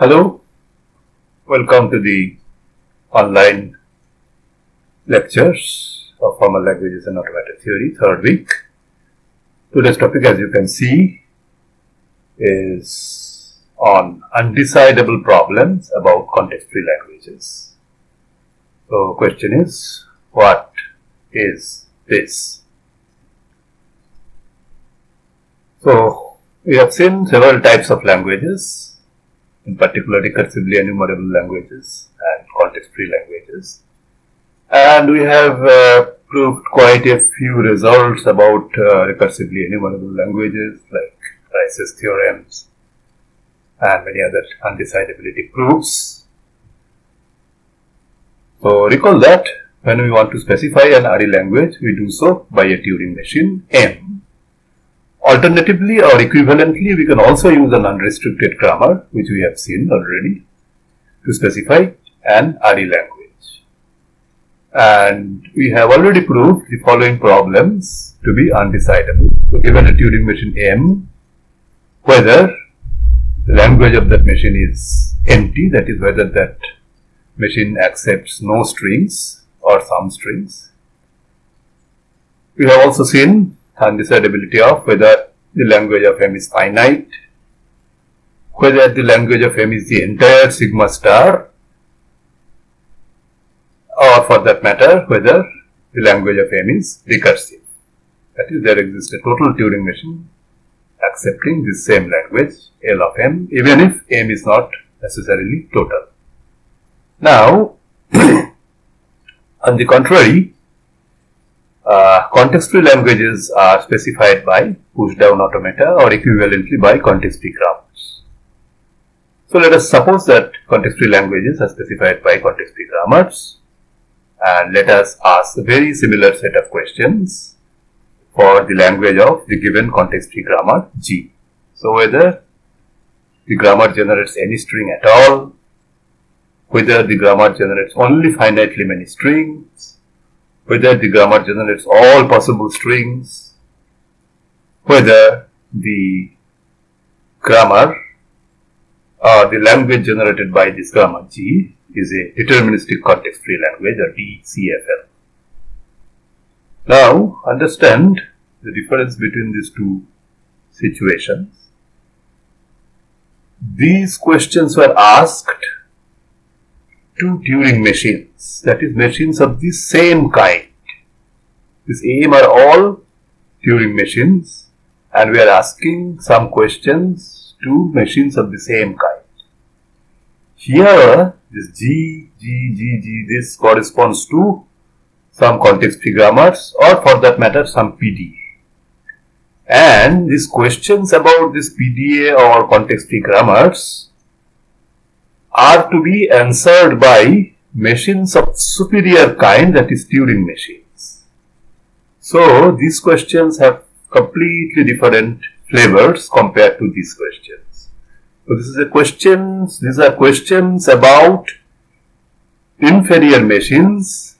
Hello, welcome to the online lectures of Formal Languages and Automated Theory, third week. Today's topic, as you can see, is on undecidable problems about context-free languages. So, question is, what is this? So, we have seen several types of languages, in particular recursively enumerable languages and context-free languages. And we have proved quite a few results about recursively enumerable languages like Rice's theorems and many other undecidability proofs. So recall that when we want to specify an RE language, we do so by a Turing machine M. Alternatively or equivalently, we can also use an unrestricted grammar, which we have seen already, to specify an RE language. And we have already proved the following problems to be undecidable. So, given a Turing machine M, whether the language of that machine is empty, that is, whether that machine accepts no strings or some strings. We have also seen undecidability of whether the language of M is finite, whether the language of M is the entire sigma star, or for that matter, whether the language of M is recursive. That is, there exists a total Turing machine accepting this same language, L of M, even if M is not necessarily total. Now, on the contrary, context-free languages are specified by push-down automata or equivalently by context-free grammars. So let us suppose that context-free languages are specified by context-free grammars, and let us ask a very similar set of questions for the language of the given context-free grammar G. So whether the grammar generates any string at all, whether the grammar generates only finitely many strings, whether the grammar generates all possible strings, whether the grammar or the language generated by this grammar G is a deterministic context-free language or DCFL. Now, understand the difference between these two situations. These questions were asked to Turing machines, that is, machines of the same kind. This AM are all Turing machines, and we are asking some questions to machines of the same kind. Here, this G, this corresponds to some context-free grammars, or for that matter, some PDA. And these questions about this PDA or context-free grammars are to be answered by machines of superior kind, that is Turing machines. So these questions have completely different flavors compared to these questions. So these are questions about inferior machines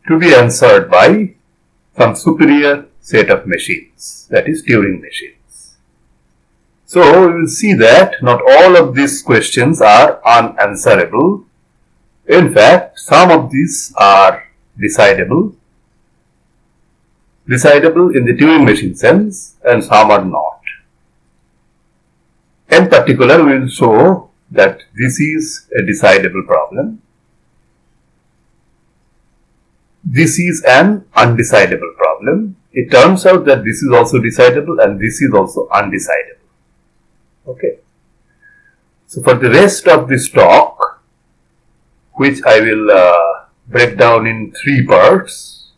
to be answered by some superior set of machines, that is Turing machines. So we will see that not all of these questions are unanswerable. In fact, some of these are decidable in the Turing machine sense, and some are not. In particular, we will show that this is a decidable problem. This is an undecidable problem. It turns out that this is also decidable and this is also undecidable. Okay. So for the rest of this talk, which I will break down in three parts,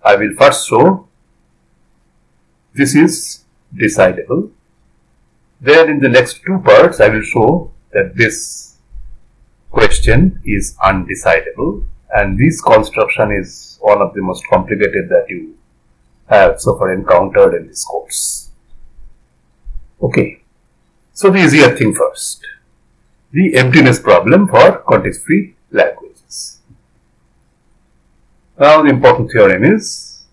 I will first show this is decidable. Then in the next two parts, I will show that this question is undecidable, and this construction is one of the most complicated that you have so far encountered in this course. Okay. So the easier thing first, the emptiness problem for context-free languages. Now the important theorem is,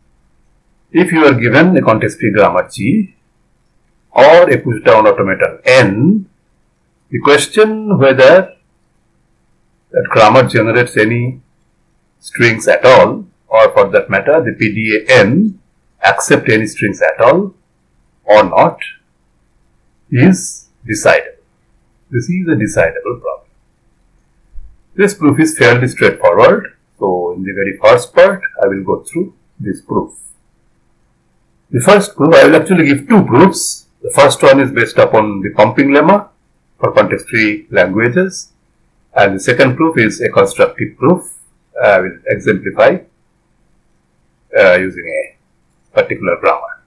if you are given a context-free grammar G or a push-down automaton N, then you can specify a RE language. So, if you are given a context-free grammar G or a push-down automaton N, then you can specify a RE language. So, if you are given a context-free grammar G or a push-down automaton N, then you can specify a RE language. The question whether that grammar generates any strings at all, or for that matter the PDA-N accept any strings at all or not, is decidable. This is a decidable problem. This proof is fairly straightforward. So in the very first part, I will go through this proof. The first proof, I will actually give two proofs. The first one is based upon the pumping lemma for context-free languages, and the second proof is a constructive proof. I will exemplify using a particular grammar.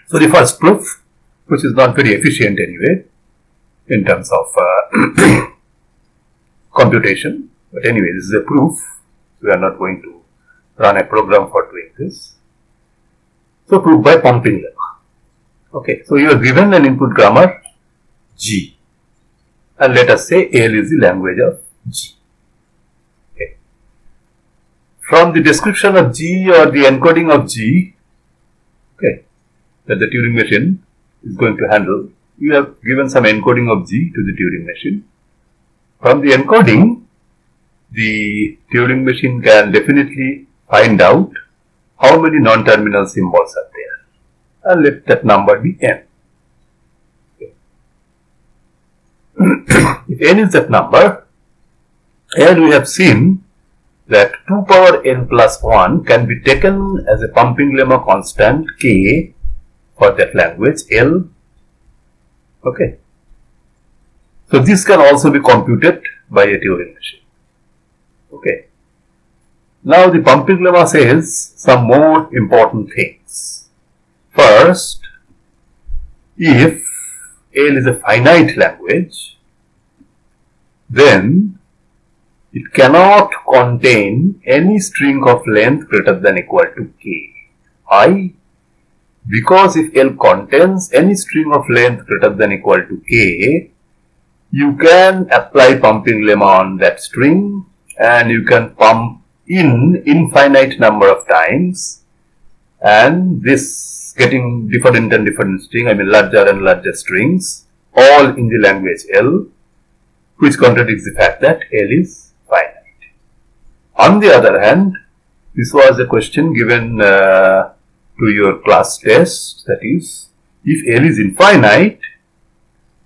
So the first proof, which is not very efficient anyway in terms of computation, but anyway, this is a proof. We are not going to run a program for doing this. So proof by pumping lemma. Okay, so you are given an input grammar G, and let us say L is the language of G. Okay. From the description of G or the encoding of G, okay, that the Turing machine is going to handle, you have given some encoding of G to the Turing machine. From the encoding, the Turing machine can definitely find out how many non-terminal symbols are there, and let that number be n. Okay. If n is that number, and we have seen that 2 power n plus 1 can be taken as a pumping lemma constant k for that language L. Okay. So this can also be computed by a Turing machine. Okay. Now the pumping lemma says some more important things. First, if L is a finite language, then it cannot contain any string of length greater than equal to k. Why? Because if L contains any string of length greater than equal to k, you can apply pumping lemma on that string, and you can pump in infinite number of times, and this getting different and different string, I mean larger and larger strings, all in the language L, which contradicts the fact that L is finite. On the other hand, this was a question given to your class test, that is, if L is infinite,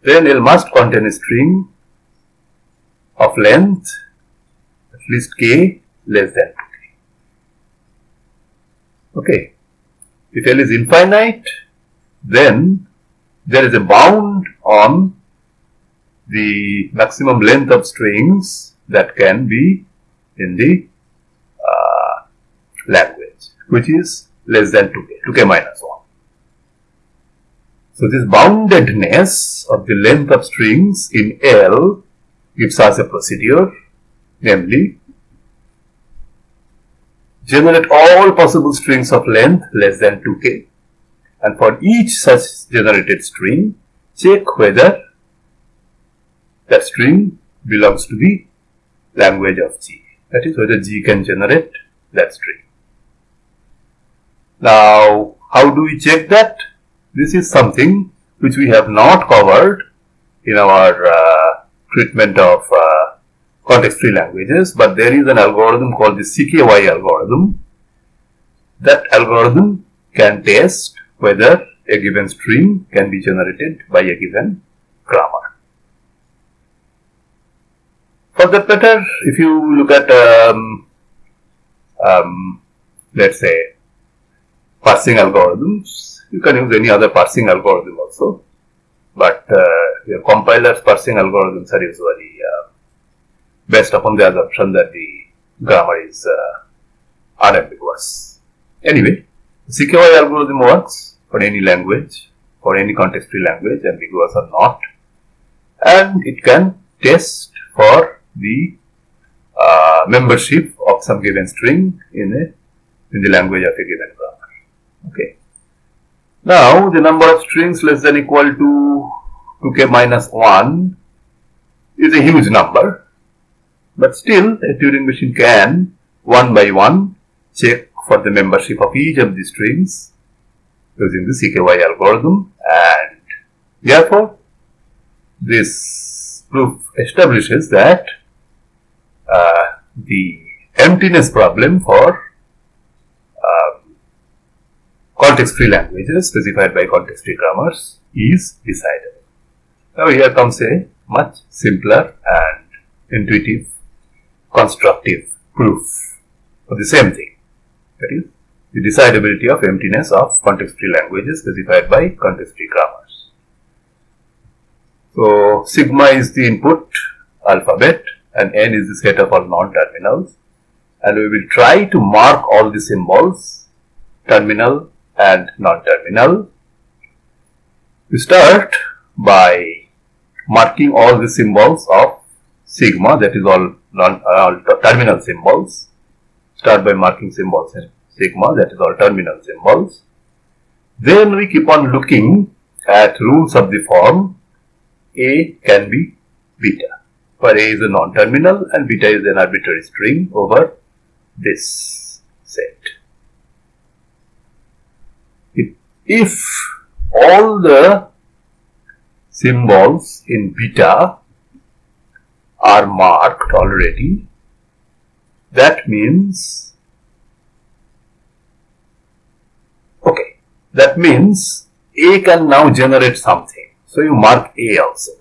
then L must contain a string of length at least k less than 2k. Okay. If L is infinite, then there is a bound on the maximum length of strings that can be in the language, which is less than 2k minus 1. So this boundedness of the length of strings in L gives us a procedure, namely, generate all possible strings of length less than 2k, and for each such generated string, check whether that string belongs to the language of G. That is, whether G can generate that string. Now, how do we check that? This is something which we have not covered in our treatment of context-free languages, but there is an algorithm called the CKY algorithm. That algorithm can test whether a given string can be generated by a given grammar. For that matter, if you look at, let's say, parsing algorithms, you can use any other parsing algorithm also, but your compiler's parsing algorithms are usually based upon the assumption that the grammar is unambiguous. Anyway, the CKY algorithm works for any language, for any context-free language, ambiguous or not, and it can test for the membership of some given string in the language of a given grammar. Okay. Now, the number of strings less than equal to 2k minus 1 is a huge number, but still a Turing machine can, one by one, check for the membership of each of the strings using the CKY algorithm, and therefore this proof establishes that the emptiness problem for context-free languages specified by context-free grammars is decidable. Now here comes a much simpler and intuitive constructive proof for the same thing, that is the decidability of emptiness of context-free languages specified by context-free grammars. So sigma is the input alphabet and n is the set of all non-terminals, and we will try to mark all the symbols, terminal and non-terminal. We start by marking all the symbols of sigma, that is all terminal symbols. Start by marking symbols in sigma, that is all terminal symbols. Then we keep on looking at rules of the form A can be beta, where A is a non-terminal and beta is an arbitrary string over this set. If all the symbols in beta are marked already, that means A can now generate something. So you mark A also.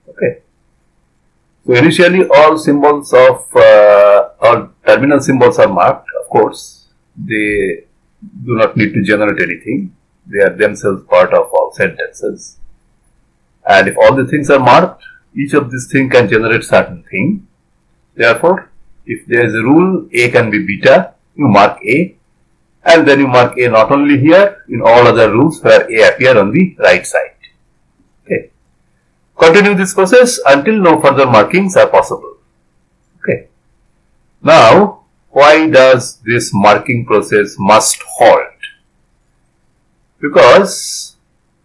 Okay. So initially all symbols of all terminal symbols are marked. Of course, they do not need to generate anything. They are themselves part of all sentences. And if all the things are marked, each of these things can generate certain thing. Therefore, if there is a rule A can be beta, you mark A, and then you mark A not only here, in all other rules where A appear on the right side. Okay. Continue this process until no further markings are possible. Okay. Now, why does this marking process must halt? Because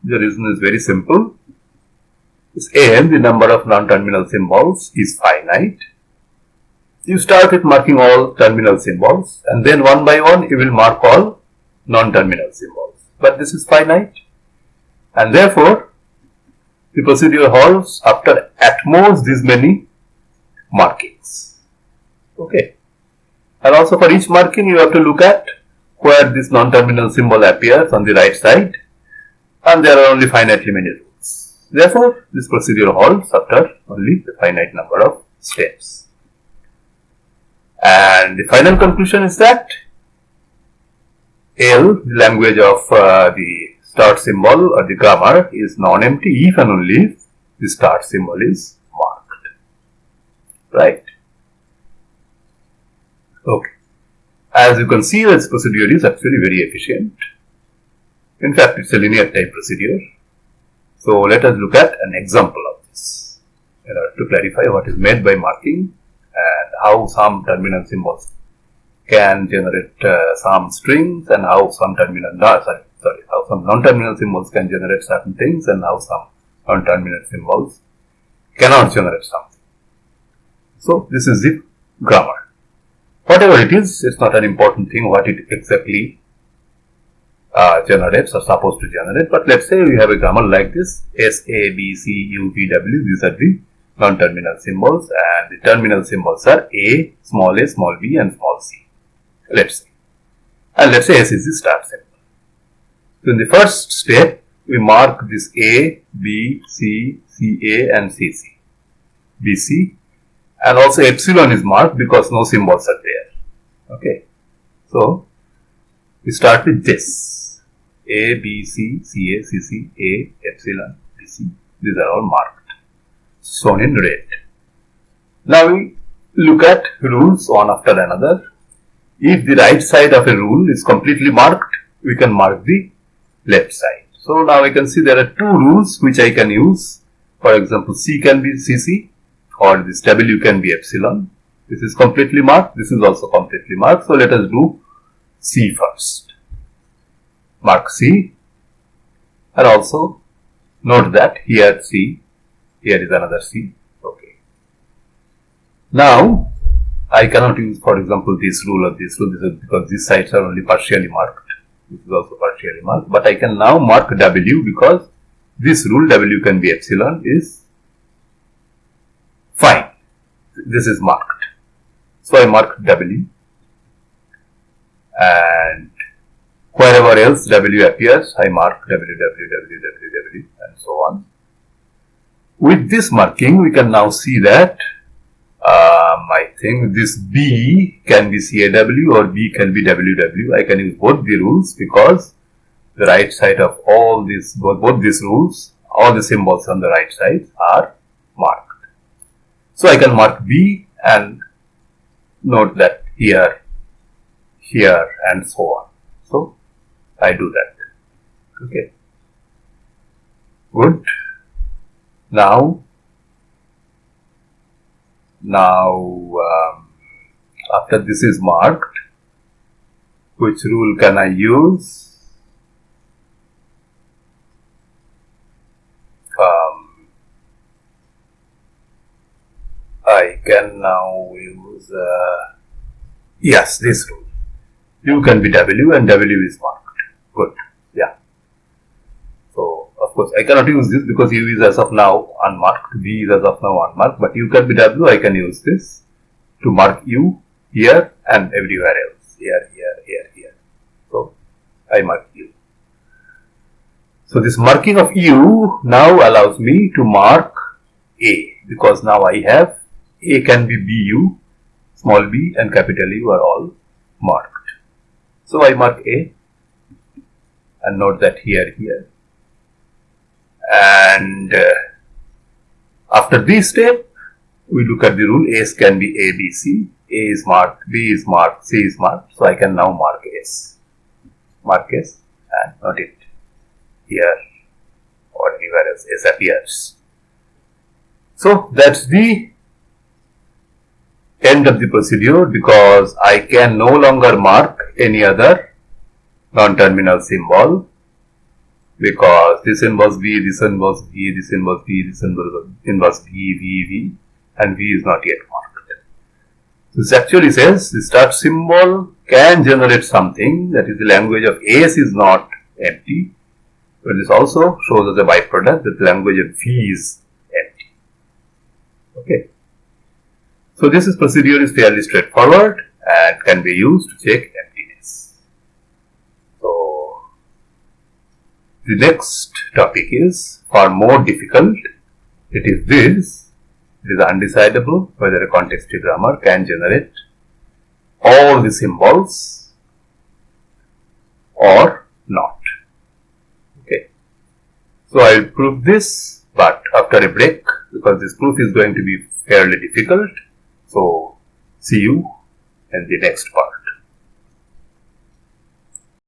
the reason is very simple. This n, the number of non-terminal symbols, is finite. You start with marking all terminal symbols, and then one by one you will mark all non-terminal symbols. But this is finite, and therefore the procedure halts after at most these many markings. Okay. And also for each marking you have to look at where this non-terminal symbol appears on the right side, and there are only finitely many rules. Therefore, this procedure halts after only the finite number of steps. And the final conclusion is that L, the language of the start symbol or the grammar, is non-empty if and only if the start symbol is marked. Right? Okay. As you can see, this procedure is actually very efficient. In fact, it's a linear type procedure. So let us look at an example of this in order to clarify what is meant by marking and how some terminal symbols can generate some strings, and how some non-terminal symbols can generate certain things, and how some non-terminal symbols cannot generate something. So this is the grammar. Whatever it is, it's not an important thing what it exactly generates or supposed to generate. But let's say we have a grammar like this: S, A, B, C, U, V, W. These are the non-terminal symbols, and the terminal symbols are A, small b, and small c. Let's say. And let's say S is the start symbol. So in the first step, we mark this A, B, C, CA, and CC. BC. And also epsilon is marked because no symbols are there. Okay. So we start with this. A, B, C, CA, CC, A, epsilon, BC. These are all marked, shown in red. Now we look at rules one after another. If the right side of a rule is completely marked, we can mark the left side. So now I can see there are two rules which I can use. For example, C can be CC, or this W can be epsilon. This is completely marked. This is also completely marked. So let us do C first. Mark C, and also note that here C, here is another C. Okay. Now I cannot use, for example, this rule or this rule. This is because these sides are only partially marked. This is also partially marked. But I can now mark W because this rule W can be epsilon is fine. This is marked. So I mark W, and wherever else W appears, I mark W, and so on. With this marking, we can now see that I think this B can be CAW or B can be WW. I can use both the rules because the right side of all these, both these rules, all the symbols on the right side are marked. So I can mark B and note that here, and so on. So I do that. Okay. Good. Now, after this is marked, which rule can I use? I can now use, yes, this rule. U can be W and W is marked. Good. Yeah. So, of course, I cannot use this because U is as of now unmarked. V is as of now unmarked. But U can be W. I can use this to mark U here and everywhere else. Here. So, I mark U. So, this marking of U now allows me to mark A, because now I have A can be BU, small b and capital U are all marked. So I mark A and note that here. And after this step, we look at the rule. A's can be A, B, C. A is marked, B is marked, C is marked. So I can now mark S. Mark S and note it here or anywhere else S appears. So that's the end of the procedure, because I can no longer mark any other non-terminal symbol, because this involves V, this involves V, this involves V, this involves V, and V is not yet marked. This actually says the start symbol can generate something, that is the language of S is not empty, but this also shows as a byproduct that the language of V is empty. Okay. So this procedure is fairly straightforward and can be used to check emptiness. So the next topic is far more difficult. It is this. It is undecidable whether a context-free grammar can generate all the symbols or not. Okay. So I will prove this, but after a break, because this proof is going to be fairly difficult. So, see you in the next part.